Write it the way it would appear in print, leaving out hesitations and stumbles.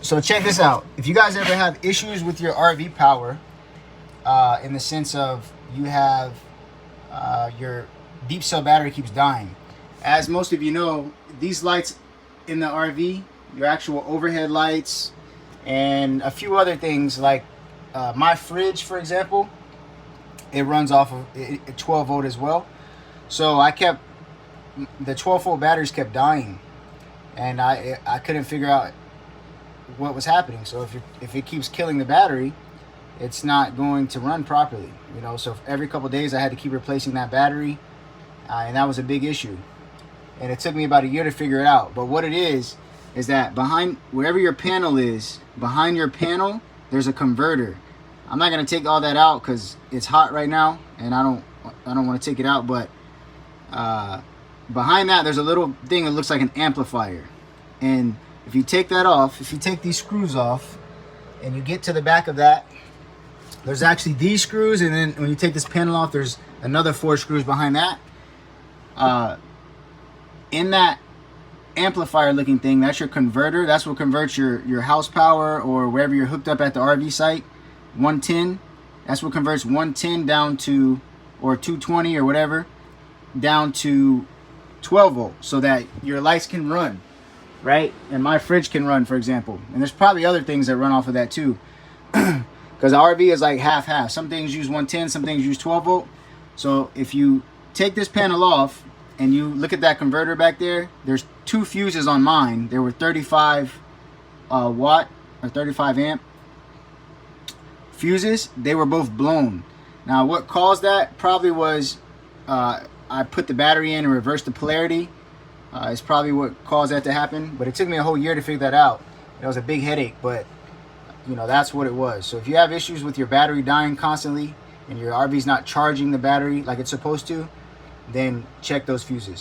So check this out. If you guys ever have issues with your RV power, in the sense of you have your deep cell battery keeps dying. As most of you know, these lights in the RV, your actual overhead lights, and a few other things like my fridge, for example, it runs off of 12 volt as well. So the 12 volt batteries kept dying, and I couldn't figure out what was happening. So if it keeps killing the battery, it's not going to run properly, you know. So every couple of days I had to keep replacing that battery, and that was a big issue. And it took me about a year to figure it out. But what it is that behind wherever your panel is, behind your panel, there's a converter. I'm not gonna take all that out because it's hot right now, and I don't want to take it out. But behind that, there's a little thing that looks like an amplifier, and if you take that off, if you take these screws off, and you get to the back of that, there's actually these screws, and then when you take this panel off, there's another 4 screws behind that. In that amplifier looking thing, that's your converter. That's what converts your house power, or wherever you're hooked up at the RV site, 110. That's what converts 110 down to, or 220 or whatever, down to 12 volt, so that your lights can run, right? And my fridge can run, for example. And there's probably other things that run off of that too. Because the RV is like half-half. Some things use 110, some things use 12 volt. So if you take this panel off and you look at that converter back there, there's 2 fuses on mine. There were 35 watt or 35 amp fuses. They were both blown. Now what caused that probably was I put the battery in and reversed the polarity. It's probably what caused that to happen. But it took me a whole year to figure that out. It was a big headache, but you know, that's what it was. So if you have issues with your battery dying constantly and your RV's not charging the battery like it's supposed to, then check those fuses.